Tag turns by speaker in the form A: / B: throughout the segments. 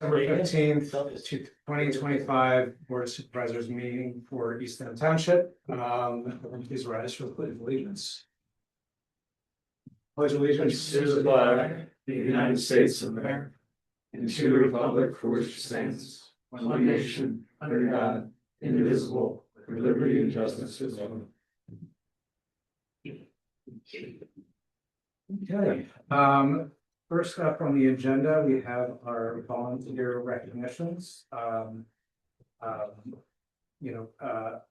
A: December 15th, 2025 Board of Supervisors meeting for East End Township. Please rise for the pledge of allegiance. Pledge allegiance
B: to the flag of the United States of America, and to the republic for which it stands, one nation, under God, indivisible, with liberty and justice for all.
A: Okay, first up on the agenda, we have our volunteer recognitions. All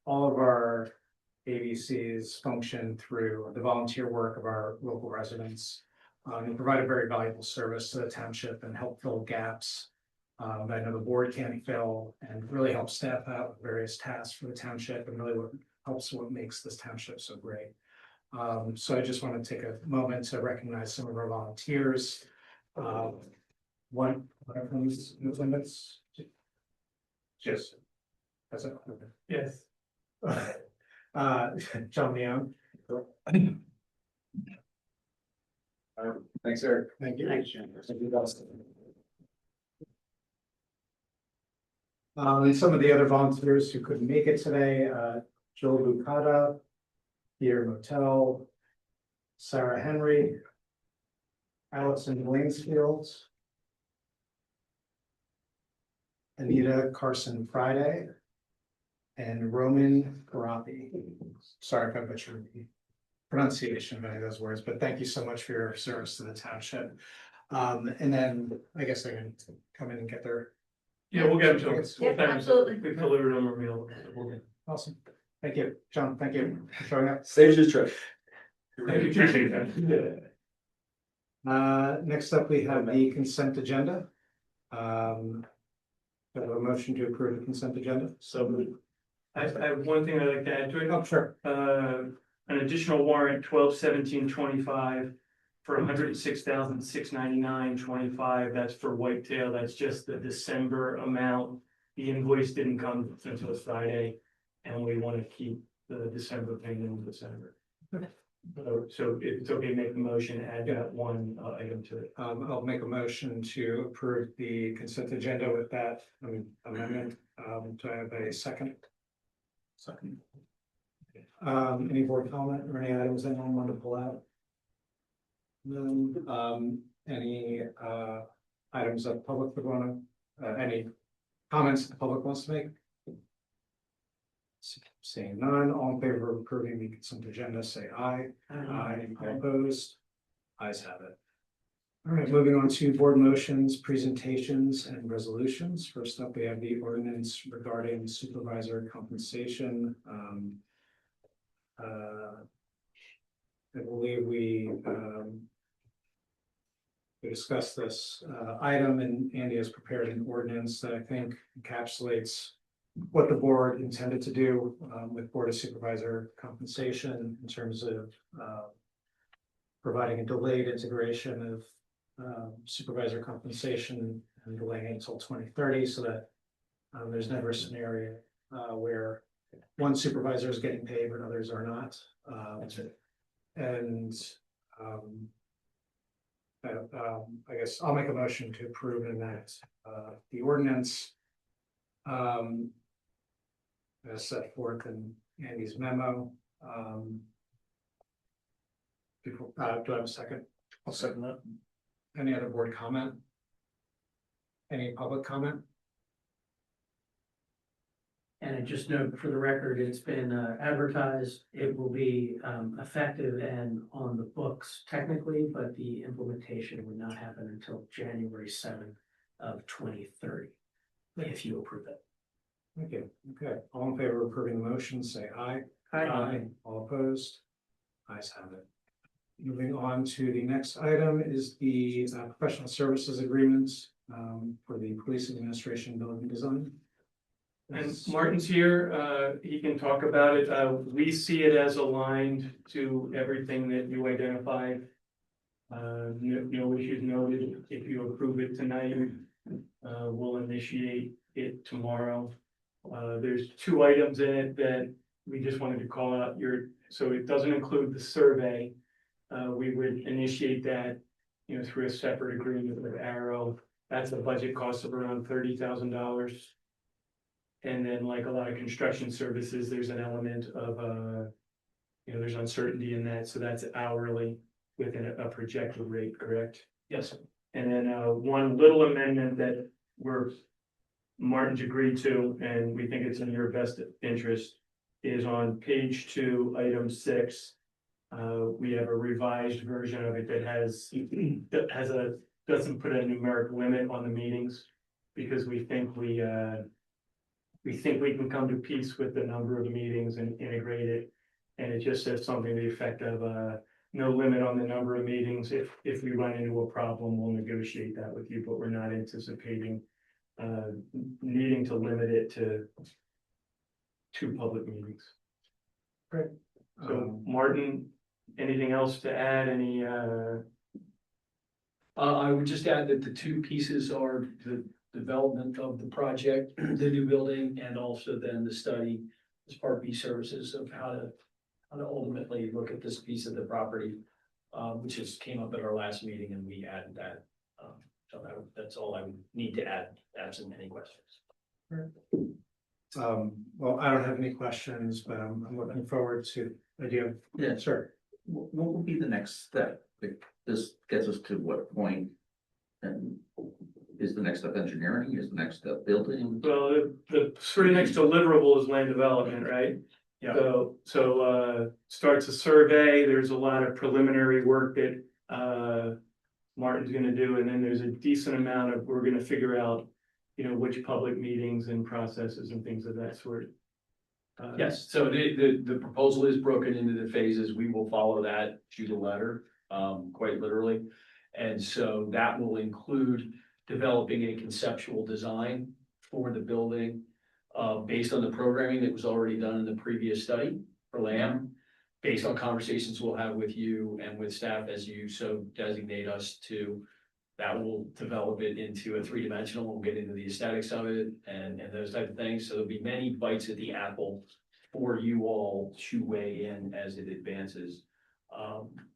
A: of our ABCs function through the volunteer work of our local residents. And provide a very valuable service to the township and help fill gaps that I know the board can't fill, and really help staff out with various tasks for the township, and really what makes this township so great. So I just want to take a moment to recognize some of our volunteers. One from these limits. Yes. That's it. Okay.
B: Yes.
A: John Leon.
B: Thanks, Eric.
A: Thank you. And some of the other volunteers who couldn't make it today, Joe Lucada, Peter Motel, Sarah Henry, Allison Blainsfield, Anita Carson Friday, and Roman Garapi. Sorry if I butchered the pronunciation of any of those words, but thank you so much for your service to the township. And then I guess they're going to come in and get their.
B: Yeah, we'll get them to
C: Yeah, absolutely.
B: We've delivered them a meal.
A: Awesome. Thank you, John. Thank you for showing up.
B: Saves your trip. Thank you, appreciate that.
A: Next up, we have the consent agenda. I have a motion to approve the consent agenda.
B: So I have one thing I'd like to add to it.
A: Oh, sure.
B: An additional warrant 12/17/25 for $106,699.25. That's for Whitetail. That's just the December amount. The invoice didn't come until Friday, and we want to keep the December payment in December. So it's okay to make the motion, add that one item to it.
A: I'll make a motion to approve the consent agenda with that amendment. Do I have a second?
B: Second.
A: Any board comment or any items anyone want to pull out? Any items that the public would want to, any comments the public wants to make? Seeing none, all in favor of approving the consent agenda, say aye. Aye. All opposed? Ayes have it. All right, moving on to board motions, presentations, and resolutions. First up, we have the ordinance regarding supervisor compensation. I believe we discussed this item, and Andy has prepared an ordinance that I think encapsulates what the board intended to do with Board of Supervisor compensation in terms of providing a delayed integration of supervisor compensation and delaying it until 2030, so that there's never a scenario where one supervisor is getting paid but others are not. That's right. And I guess I'll make a motion to approve in that the ordinance as set forth in Andy's memo. Do I have a second?
B: I'll second that.
A: Any other board comment? Any public comment?
D: And I just note for the record, it's been advertised, it will be effective and on the books technically, but the implementation would not happen until January 7th of 2030, if you approve it.
A: Thank you. Okay, all in favor of approving the motion, say aye.
D: Aye.
A: All opposed? Ayes have it. Moving on to the next item is the professional services agreements for the police administration building design.
B: And Martin's here, he can talk about it. We see it as aligned to everything that you identified. No issues noted. If you approve it tonight, we'll initiate it tomorrow. There's two items in it that we just wanted to call out. So it doesn't include the survey. We would initiate that, through a separate agreement with Arrow. That's a budget cost of around $30,000. And then like a lot of construction services, there's an element of, there's uncertainty in that, so that's hourly within a projected rate, correct?
D: Yes.
B: And then, one little amendment that Martin's agreed to, and we think it's in your best interest, is on page 2, item 6. We have a revised version of it that doesn't put a numeric limit on the meetings, because we think we can come to peace with the number of meetings and integrate it. And it just says something to the effect of, no limit on the number of meetings. If we run into a problem, we'll negotiate that with you, but we're not anticipating needing to limit it to 2 public meetings.
A: Great.
B: So Martin, anything else to add?
C: I would just add that the 2 pieces are the development of the project, the new building, and also then the study as part B services of how to ultimately look at this piece of the property, which just came up at our last meeting, and we added that. So that's all I would need to add, absent any questions.
A: Well, I don't have any questions, but I'm looking forward to the idea.
E: Yeah.
A: Sure.
E: What will be the next step? Like, this gets us to what point? And is the next step engineering? Is the next step building?
B: Well, the sort of next deliverable is land development, right?
D: Yeah.
B: So starts a survey. There's a lot of preliminary work that Martin's gonna do, and then there's a decent amount of, we're gonna figure out, which public meetings and processes and things of that sort.
C: Yes, so the proposal is broken into the phases. We will follow that to the letter, quite literally. And so that will include developing a conceptual design for the building, based on the programming that was already done in the previous study for LAM, based on conversations we'll have with you and with staff as you so designate us to. That will develop it into a 3-dimensional. We'll get into the aesthetics of it and those type of things. So there'll be many bites at the apple for you all to weigh in as it advances.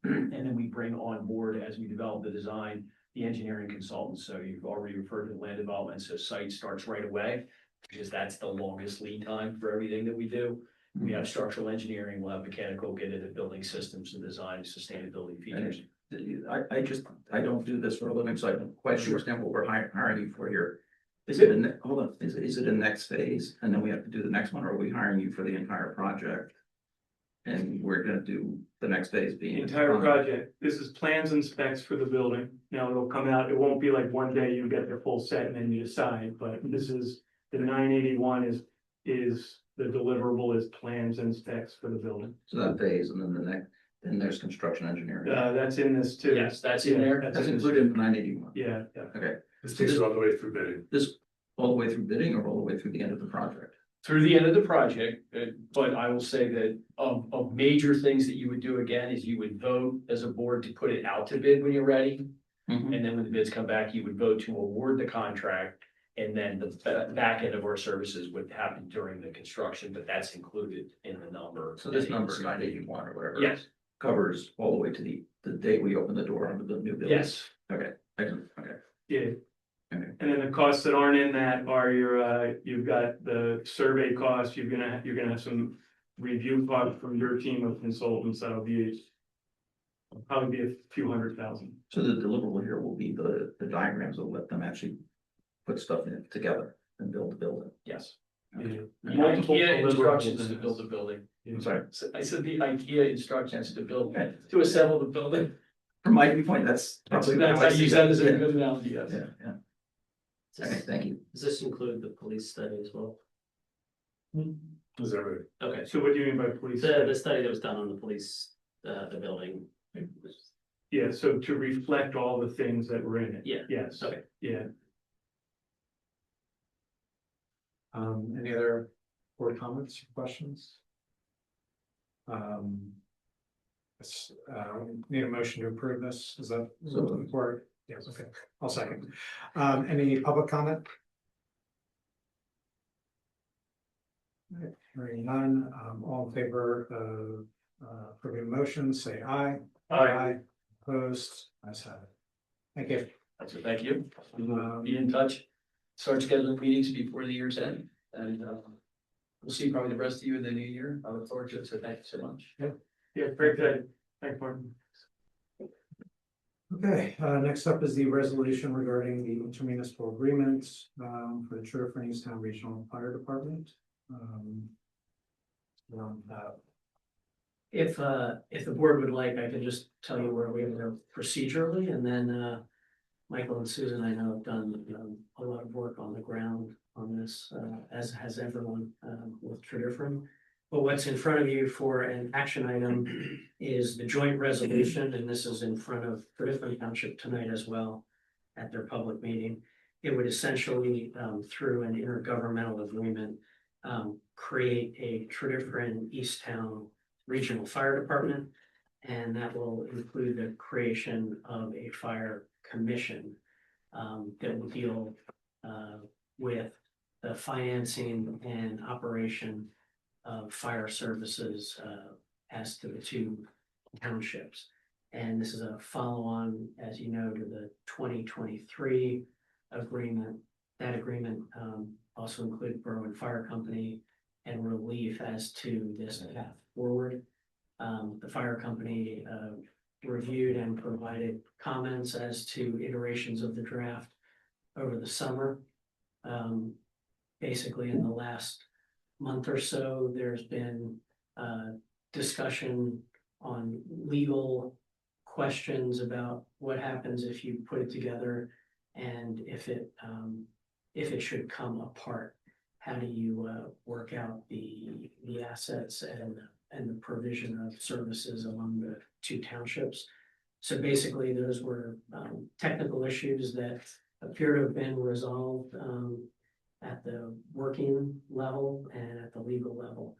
C: And then we bring on board, as we develop the design, the engineering consultants. So you've already referred to land development, so site starts right away, because that's the longest lead time for everything that we do. We have structural engineering, we'll have mechanical, get into building systems and design, sustainability features.
E: I don't do this for a living, so I don't quite understand what we're hiring you for here. Is it hold on, is it a next phase and then we have to do the next one, or are we hiring you for the entire project? And we're gonna do the next phase being.
B: Entire project. This is plans and specs for the building. Now it'll come out, it won't be like one day you get the full set and then you decide, but this is, the 981 is the deliverable is plans and specs for the building.
E: So that phase, and then the next, then there's construction engineering.
B: That's in this too.
C: Yes, that's in there.
B: That's
E: That's
B: in this.
E: included in 981.
B: Yeah.
E: Okay,
F: This takes it all the way through bidding.
E: this all the way through bidding or all the way through the end of the project?
C: Through the end of the project, but I will say that of major things that you would do again is you would vote as a board to put it out to bid when you're ready.
E: Mhm.
C: And then when the bids come back, you would vote to award the contract. And then the back end of our services would happen during the construction, but that's included in the number.
E: So this number, 981 or whatever.
C: Yes,
E: Covers all the way to the day we open the door onto the new building.
C: yes.
E: Okay, excellent, okay.
B: Yeah.
E: Okay.
B: And then the costs that aren't in that are you've got the survey costs, you're gonna have some review costs from your team of consultants. That'll probably be a few $100,000.
E: So the deliverable here will be the diagrams that will let them actually put stuff in it together and build the building.
C: Yes.
B: Yeah.
C: The
B: Multiple
C: IKEA instructions
B: deliverables
C: to
B: in
C: build
B: this.
C: the building.
E: I'm sorry.
C: So I said the IKEA instructions to build, to assemble the building.
E: From my viewpoint, that's probably.
C: That's
E: how I
C: how you
E: see
C: said
E: it.
C: is a good analogy, yes.
E: Yeah, yeah. Okay, thank you.
G: Does this include the police study as well?
F: Is that right?
G: Okay,
B: So what do you mean by police?
G: the study that was done on the police, the building.
B: Yeah, so to reflect all the things that were in it.
G: Yeah.
B: Yes.
G: Okay.
B: Yeah.
A: Any other board comments, or questions? Need a motion to approve this, is that?
E: So-
A: Board? Yes, okay, I'll second. Any public comment? All right, hearing none, all in favor of approving the motion, say aye. Opposed, ayes have it. Thank you.
C: So thank you. We'll be in touch. Start scheduling meetings before the year's end, and we'll see probably the rest of you in the new year. I look forward to it, so thank you so much.
B: Yeah, very good. Thanks, Martin.
A: Okay, next up is the resolution regarding the intermunicipal agreement, for the True for Easttown Regional Fire Department.
D: If the board would like, I could just tell you where we are procedurally, and then, Michael and Susan, I know have done, a lot of work on the ground on this, as has everyone, with Tradifram. But what's in front of you for an action item is the joint resolution, and this is in front of Tradifram Township tonight as well at their public meeting. It would essentially, through an intergovernmental agreement, create a Tradifram Easttown Regional Fire Department, and that will include the creation of a fire commission that will deal with the financing and operation of fire services as to the two townships. And this is a follow-on, as you know, to the 2023 agreement. That agreement also included Borough and Fire Company and relief as to this path forward. The fire company reviewed and provided comments as to iterations of the draft over the summer. Basically, in the last month or so, there's been discussion on legal questions about what happens if you put it together and if it should come apart. How do you work out the assets and the provision of services among the two townships? So basically, those were technical issues that appear to have been resolved at the working level and at the legal level.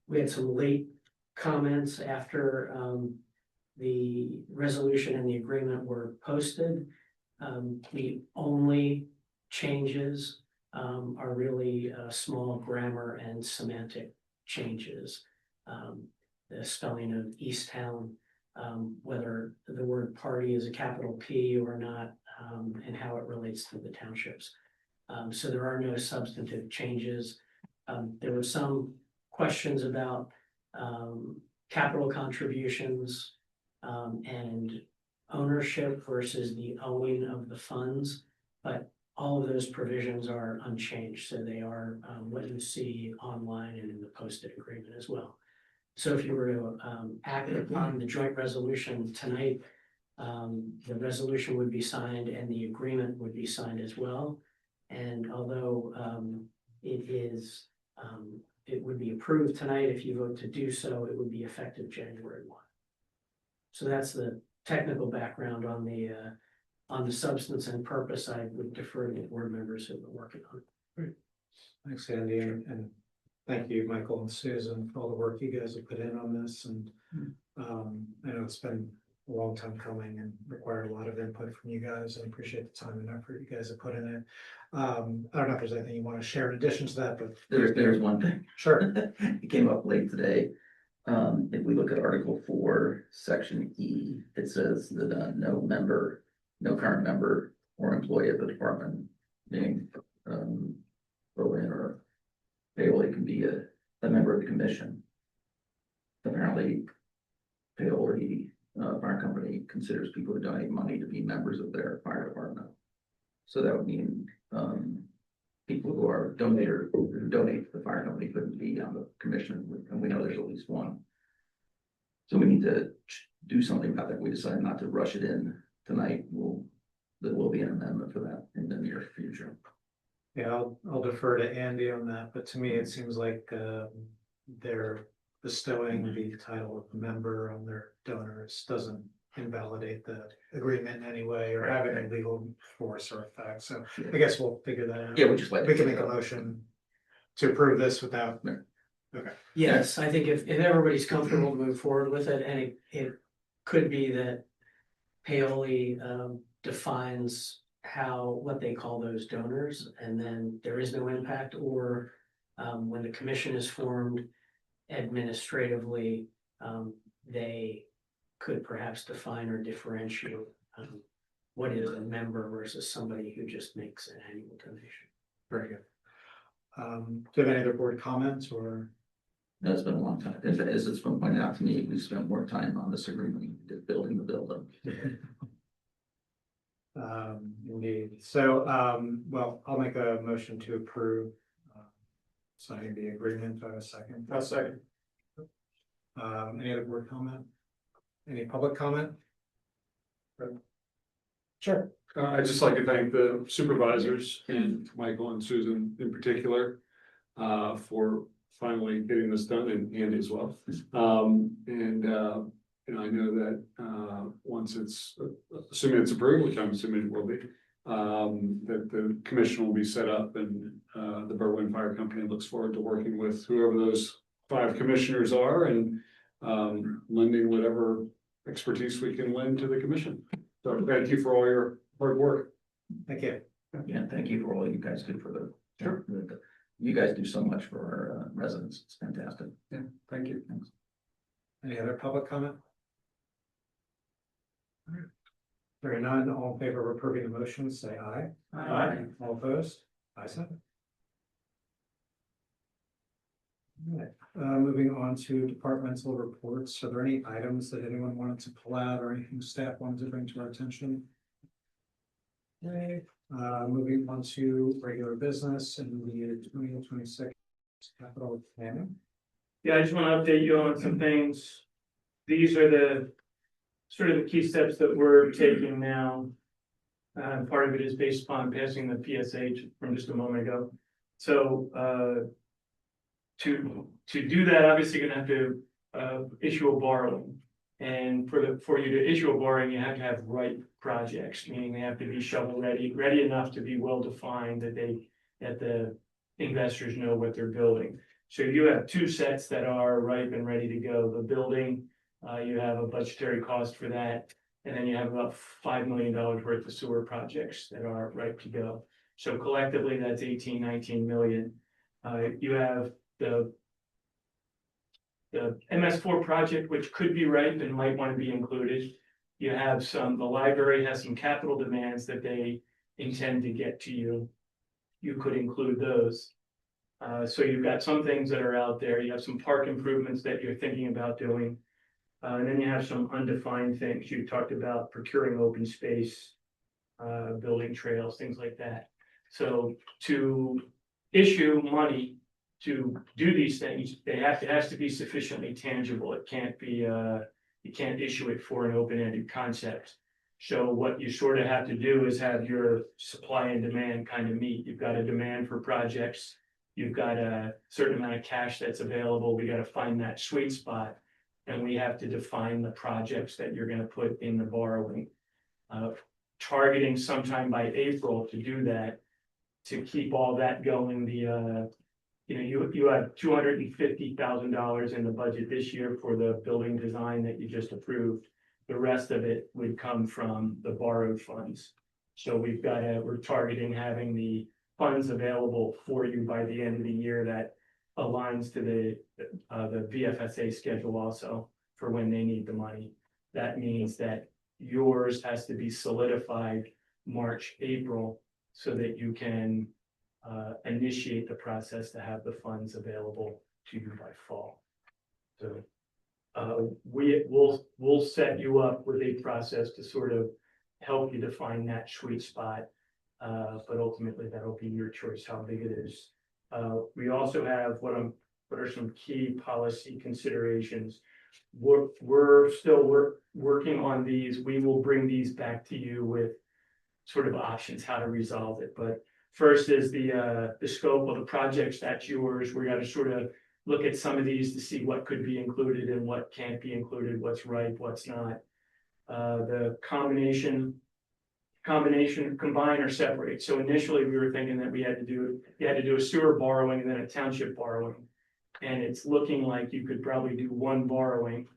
D: We had some late comments after the resolution and the agreement were posted. The only changes are really small grammar and semantic changes. The spelling of Easttown, whether the word party is a capital P or not, and how it relates to the townships. So there are no substantive changes. There were some questions about capital contributions and ownership versus the owing of the funds, but all of those provisions are unchanged. So they are what you see online and in the posted agreement as well. So if you were to act upon the joint resolution tonight, the resolution would be signed and the agreement would be signed as well. And although it would be approved tonight, if you vote to do so, it would be effective January 1. So that's the technical background on the substance and purpose. I would defer to the board members who have been working on it.
A: Thanks, Andy, and thank you, Michael and Susan, for all the work you guys have put in on this. And I know it's been a long time coming and required a lot of input from you guys. I appreciate the time and effort you guys have put in it. I don't know if there's anything you want to share in addition to that, but
E: There's one thing.
A: sure.
E: It came up late today. If we look at Article 4, Section E, it says that no current member or employee of the department being voting or Paoli can be a member of the commission. Apparently, Paoli fire company considers people who donate money to be members of their fire department. So that would mean people who are who donate to the fire company couldn't be on the commission, and we know there's at least one. So we need to do something about that. We decided not to rush it in tonight. There will be an amendment for that in the near future.
A: Yeah, I'll defer to Andy on that, but to me, it seems like they're bestowing the title of member on their donors doesn't invalidate the agreement in any way or have any legal force or effect. So I guess we'll figure that out.
E: Yeah, we just like
A: We can make a motion to approve this without.
E: Yeah.
A: Okay.
D: Yes, I think if everybody's comfortable to move forward with it, and it could be that Paoli defines what they call those donors, and then there is no impact, or when the commission is formed administratively, they could perhaps define or differentiate what is a member versus somebody who just makes an annual donation.
A: Very good. Do you have any other board comments or?
E: That's been a long time. As it's been pointed out to me, we spent more time on this agreement than building the building.
A: Indeed. So, well, I'll make a motion to approve signing the agreement. Do I have a second?
F: I'll second.
A: Any other board comment? Any public comment? Sure.
F: I'd just like to thank the supervisors and Michael and Susan in particular for finally getting this done, and Andy as well. I know that once it's, assuming it's approved, which I'm assuming it will be, that the commission will be set up, and the Berwyn Fire Company looks forward to working with whoever those 5 commissioners are, and lending whatever expertise we can lend to the commission. So thank you for all your hard work.
A: Thank you.
E: Yeah, thank you for all you guys do for the.
F: Sure.
E: You guys do so much for our residents. It's fantastic.
F: Yeah, thank you.
E: Thanks.
A: Any other public comment? All right. Hearing none, all in favor of approving the motion, say aye. All opposed? Ayes have it. All right, moving on to departmental reports. Are there any items that anyone wanted to pull out or anything staff wanted to bring to our attention? Okay, moving on to regular business and the 2026 capital planning.
B: Yeah, I just want to update you on some things. These are the sort of the key steps that we're taking now. Part of it is based upon passing the PSH from just a moment ago. So to do that, obviously you're gonna have to issue a borrowing. And for you to issue a borrowing, you have to have right projects, meaning they have to be shovel ready enough to be well defined that the investors know what they're building. So you have 2 sets that are ripe and ready to go. The building, you have a budgetary cost for that, and then you have about $5 million worth of sewer projects that are ripe to go. So collectively, that's 19 million. You have the MS4 project, which could be ripe and might want to be included. You have the library has some capital demands that they intend to get to you. You could include those. So you've got some things that are out there. You have some park improvements that you're thinking about doing. And then you have some undefined things. You talked about procuring open space, building trails, things like that. So to issue money to do these things, it has to be sufficiently tangible. It can't be, you can't issue it for an open-ended concept. So what you sort of have to do is have your supply and demand kind of meet. You've got a demand for projects. You've got a certain amount of cash that's available. We got to find that sweet spot. And we have to define the projects that you're going to put in the borrowing. Targeting sometime by April to do that, to keep all that going. You have $250,000 in the budget this year for the building design that you just approved. The rest of it would come from the borrowed funds. So we're targeting having the funds available for you by the end of the year that aligns to the VFSA schedule also for when they need the money. That means that yours has to be solidified March, April, so that you can initiate the process to have the funds available to you by fall. So we'll set you up with a process to sort of help you define that sweet spot. But ultimately that'll be your choice how big it is. We also have what are some key policy considerations. We're still working on these. We will bring these back to you with sort of options how to resolve it. But first is the scope of the projects. That's yours. We got to sort of look at some of these to see what could be included and what can't be included, what's ripe, what's not. The combine or separate. So initially we were thinking that you had to do a sewer borrowing and then a township borrowing. And it's looking like you could probably do one borrowing.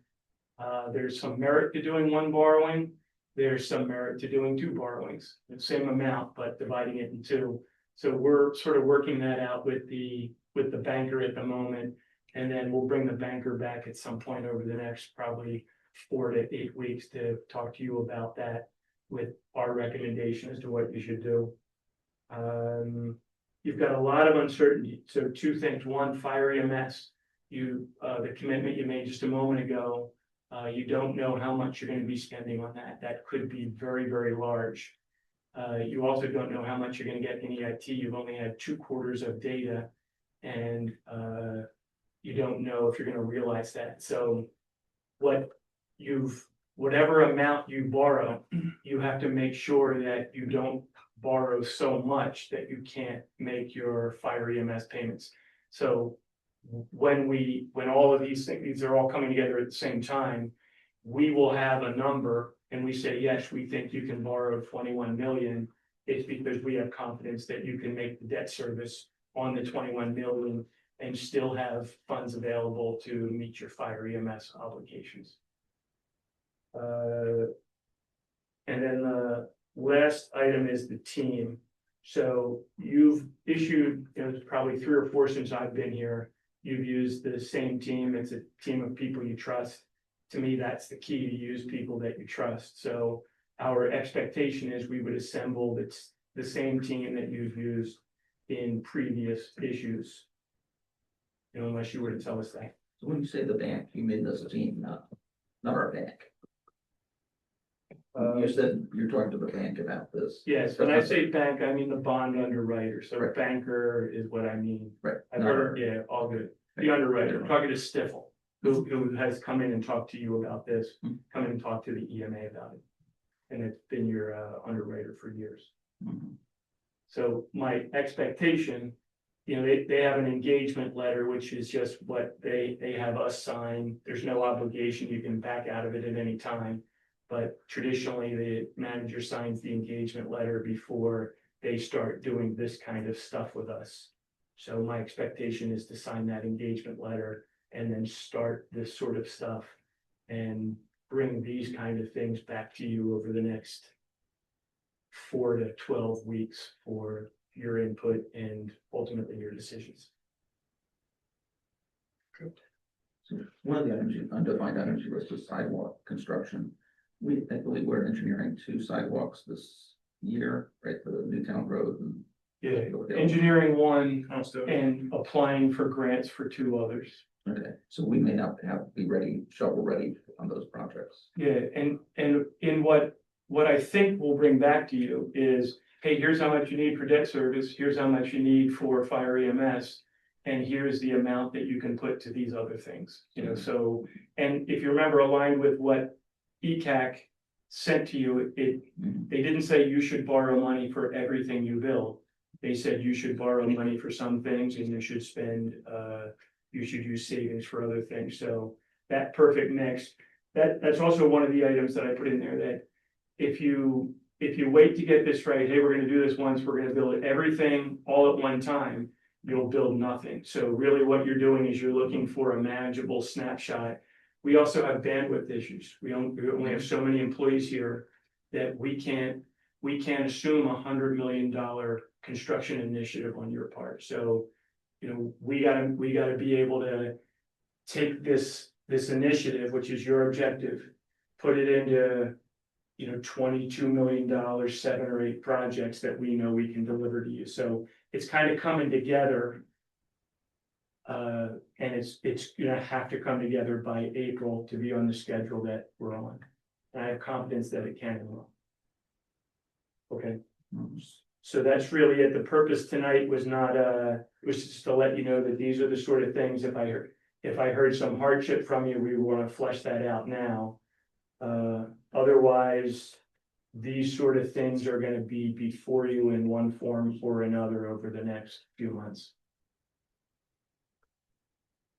B: There's some merit to doing one borrowing. There's some merit to doing 2 borrowings, the same amount, but dividing it in 2. So we're sort of working that out with the banker at the moment. And then we'll bring the banker back at some point over the next probably 4 to 8 weeks to talk to you about that. with our recommendation as to what you should do. You've got a lot of uncertainty, so two things, one, fire EMS. The commitment you made just a moment ago, you don't know how much you're gonna be spending on that, that could be very, very large. You also don't know how much you're gonna get in EIT, you've only had 2 quarters of data, and you don't know if you're gonna realize that, so whatever amount you borrow, you have to make sure that you don't borrow so much that you can't make your fire EMS payments. So when all of these things, these are all coming together at the same time, we will have a number and we say, yes, we think you can borrow 21 million. It's because we have confidence that you can make the debt service on the 21 million and still have funds available to meet your fire EMS obligations. And then the last item is the team. So you've issued, there's probably 3 or 4 since I've been here. You've used the same team. It's a team of people you trust. To me, that's the key, to use people that you trust. So our expectation is we would assemble the same team that you've used in previous issues. Unless you were to tell us that.
E: So when you say the bank, you mean this team, not our bank. You said you're talking to the bank about this.
B: Yes, when I say bank, I mean the bond underwriter, so
E: Right.
B: banker is what I mean.
E: Right.
B: I've heard, yeah, all good. The underwriter, I'm talking to Stifel, who has come in and talked to you about this, come in and talked to the EMA about it. And it's been your underwriter for years.
E: Mhm.
B: So my expectation, they have an engagement letter, which is just what they have us sign. There's no obligation, you can back out of it at any time. But traditionally, the manager signs the engagement letter before they start doing this kind of stuff with us. So my expectation is to sign that engagement letter and then start this sort of stuff and bring these kind of things back to you over the next 4 to 12 weeks for your input and ultimately your decisions.
E: So one of the items, undefined items, was the sidewalk construction. I believe we're engineering 2 sidewalks this year, right, for the Newtown Road and.
B: Yeah, engineering one and applying for grants for 2 others.
E: Okay, so we may not be ready, shovel ready on those projects.
B: Yeah, and in what I think we'll bring back to you is, hey, here's how much you need for debt service, here's how much you need for fire EMS, and here's the amount that you can put to these other things, so, and if you remember, aligned with what ECAC sent to you, they didn't say you should borrow money for everything you build. They said you should borrow money for some things and you should you should use savings for other things. So that perfect mix, that's also one of the items that I put in there, that if you wait to get this right, hey, we're gonna do this once, we're gonna build everything all at one time, you'll build nothing. So really what you're doing is you're looking for a manageable snapshot. We also have bandwidth issues. We only have so many employees here that we can't assume $100 million construction initiative on your part. So, we gotta be able to take this initiative, which is your objective, put it into, $22 million, 7 or 8 projects that we know we can deliver to you. So it's kind of coming together. And it's gonna have to come together by April to be on the schedule that we're on. And I have confidence that it can and will. Okay, so that's really it. The purpose tonight was not, it was just to let you know that these are the sort of things, if I heard some hardship from you, we want to flesh that out now. Otherwise, these sort of things are gonna be before you in one form or another over the next few months.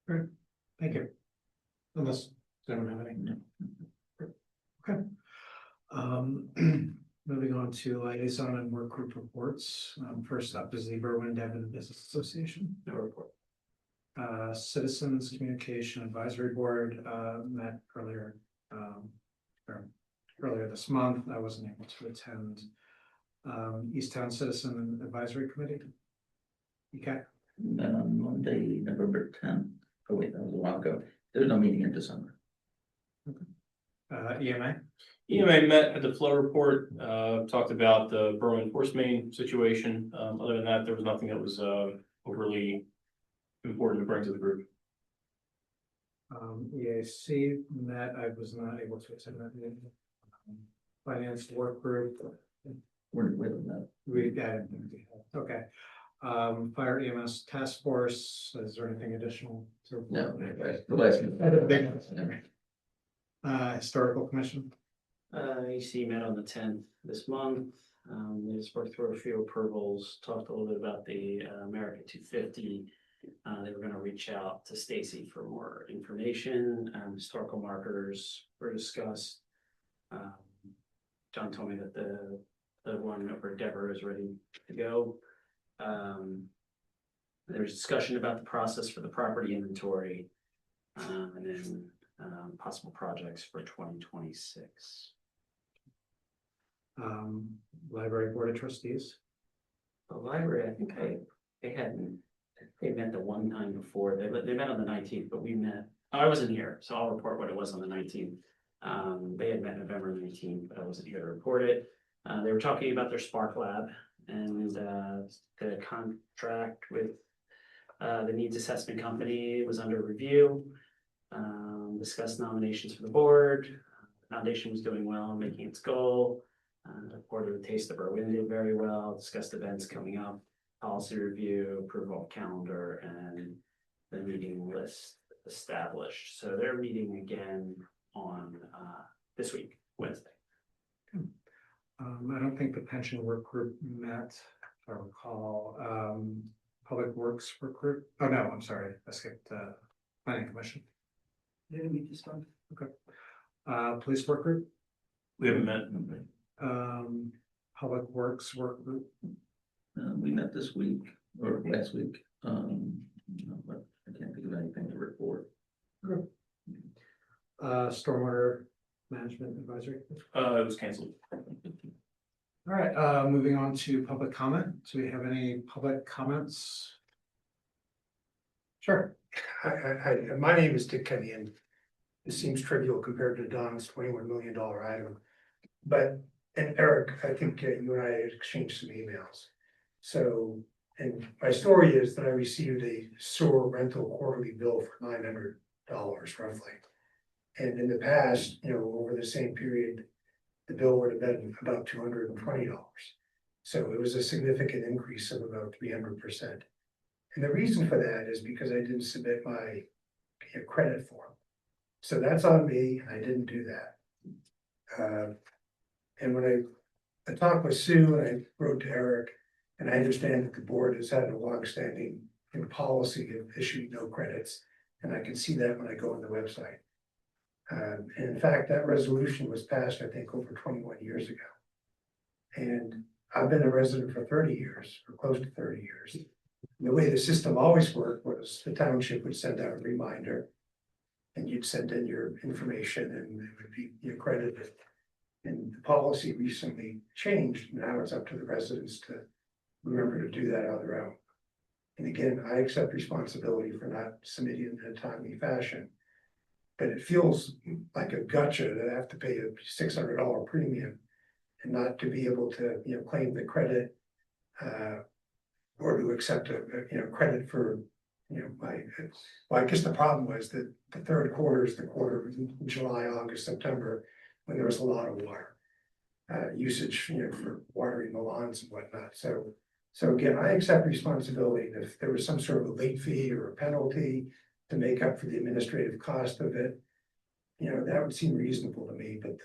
A: Thank you. Unless they don't have any. Okay. Moving on to liaison and work group reports. First up is the Berwyn Devon Business Association. No report. Citizens Communication Advisory Board met earlier this month. I wasn't able to attend. Easttown Citizen Advisory Committee. Okay.
E: Then on Monday, November 10th. Oh wait, that was a while ago. There's no meeting in December.
A: EMA.
H: EMA met at the flow report, talked about the Berwyn force main situation. Other than that, there was nothing that was overly important to bring to the group.
A: EAC met, I was not able to attend that meeting. Finance work group,
E: We're with that.
A: we got it. Okay. Fire EMS task force, is there anything additional? to
E: No,
A: report?
E: the last.
A: Historical commission,
G: EC met on the 10th this month. They just worked through a few approvals, talked a little bit about the America 250. They were gonna reach out to Stacy for more information. Historical markers were discussed. John told me that the one over Deborah is ready to go. There was discussion about the process for the property inventory, and then possible projects for 2026.
A: library board of trustees.
G: The library, I think they met the one time before. They met on the 19th, but we met. I wasn't here, so I'll report what it was on the 19th. They had met November 19th, but I wasn't here to report it. They were talking about their Spark Lab and the contract with the needs assessment company was under review. Discussed nominations for the board. The foundation was doing well, making its goal. Reported the Taste of Berwyn did very well. Discussed events coming up, policy review, approval of calendar, and the meeting list established. So they're meeting again on this week, Wednesday.
A: I don't think the pension work group met, if I recall. Public works work group, oh no, I'm sorry, I skipped planning commission.
E: Didn't meet this month.
A: Police work group,
H: We haven't met.
A: public works work group,
E: We met this week or last week, but I can't think of anything to report.
A: stormwater management advisory.
H: It was canceled.
A: All right, moving on to public comment. Do we have any public comments? Sure.
I: Hi, my name is Dick Kenny, and this seems trivial compared to Don's $21 million item. But, and Eric, I think you and I had exchanged some emails. So, and my story is that I received a sewer rental quarterly bill for $900 roughly. And in the past, over the same period, the bill would have been about $220. So it was a significant increase of about 300%. And the reason for that is because I didn't submit my credit form. So that's on me, I didn't do that. And when I talked with Sue and I wrote to Eric, and I understand that the board has had a longstanding policy of issuing no credits, and I can see that when I go on the website. And in fact, that resolution was passed, I think, over 21 years ago. And I've been a resident for 30 years, or close to 30 years. And the way the system always worked was the township would send out a reminder, and you'd send in your information and it would be credited. And the policy recently changed. Now it's up to the residents to remember to do that on their own. And again, I accept responsibility for not submitting in a timely fashion. But it feels like a gotcha that I have to pay a $600 premium and not to be able to, claim the credit or to accept a credit for, well, I guess the problem was that the third quarter is the quarter in July, August, September, when there was a lot of water usage, for watering the lawns and whatnot. So again, I accept responsibility. If there was some sort of a late fee or a penalty to make up for the administrative cost of it, that would seem reasonable to me, but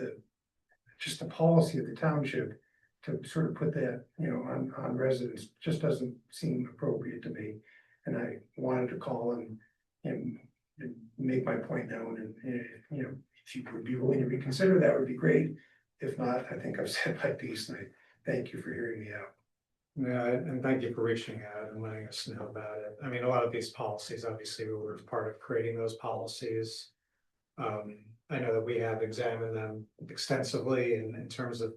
I: just the policy of the township to sort of put that, on residents just doesn't seem appropriate to me. And I wanted to call and make my point known, and if you would be willing to reconsider, that would be great. If not, I think I've said my piece, and I thank you for hearing me out.
A: Yeah, and thank you for reaching out and letting us know about it. I mean, a lot of these policies, obviously, we were part of creating those policies. I know that we have examined them extensively in terms of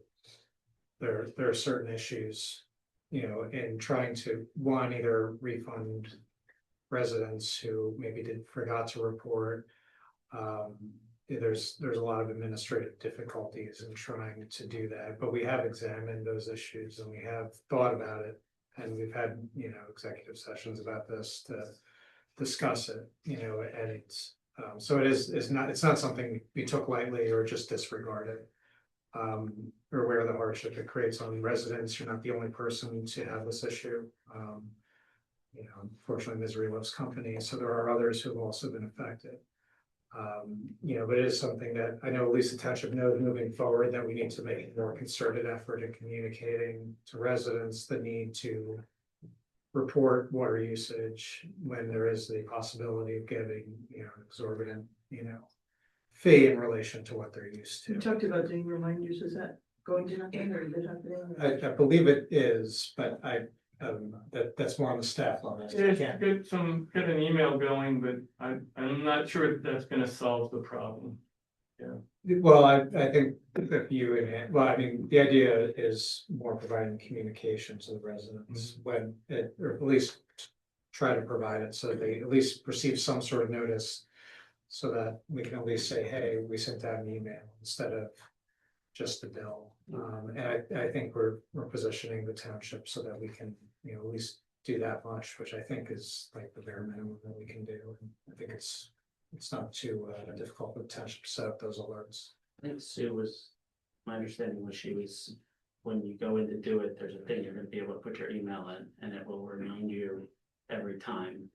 A: there are certain issues, in trying to, one, either refund residents who maybe forgot to report, there's a lot of administrative difficulties in trying to do that, but we have examined those issues and we have thought about it. And we've had, executive sessions about this to discuss it, and it's, so it's not something we took lightly or just disregarded. We're aware of the hardship it creates on residents. You're not the only person to have this issue. Unfortunately, misery loves company, so there are others who have also been affected. But it is something that I know at least the township knows moving forward that we need to make a more concerted effort in communicating to residents the need to report water usage when there is the possibility of getting, an exorbitant, fee in relation to what they're used
J: You
A: to.
J: talked about doing reminders, is that going to happen or is it happening?
A: I believe it is, but that's more on the staff level.
B: Yeah, get an email going, but I'm not sure that that's gonna solve the problem.
A: Well, I think if the idea is more providing communication to the residents when or at least try to provide it so they at least receive some sort of notice. So that we can at least say, hey, we sent out an email instead of just a bill. And I think we're positioning the township so that we can, at least do that much, which I think is like the bare minimum that we can do. And I think it's not too difficult for the township to set up those alerts.
G: I think Sue was, my understanding was she was, when you go in to do it, there's a thing you're gonna be able to put your email in and it will remind you every time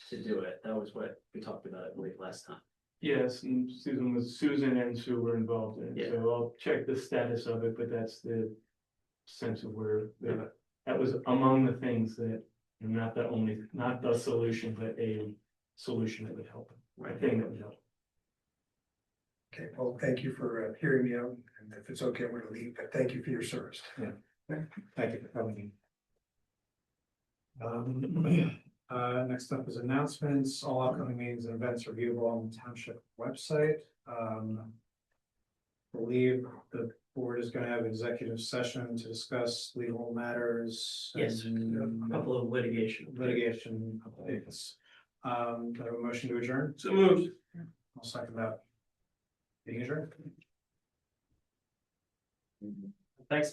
G: to do it. That was what we talked about, I believe, last time.
B: Yes, and Susan and Sue were involved in it,
G: Yeah.
B: so I'll check the status of it, but that's the sense of where, that was among the things that, not the solution, but a solution that would help, a thing that would help.
I: Okay, well, thank you for hearing me out, and if it's okay, I'm gonna leave, but thank you for your service.
A: Thank you for coming in. Next up is announcements. All upcoming meetings and events are viewable on the township website. Believe the board is going to have executive session to discuss legal matters.
D: Yes,
A: and
D: a couple of litigation.
A: litigation updates. Do I have a motion to adjourn?
B: So moved.
A: I'll second that. Being adjourned.
G: Thanks,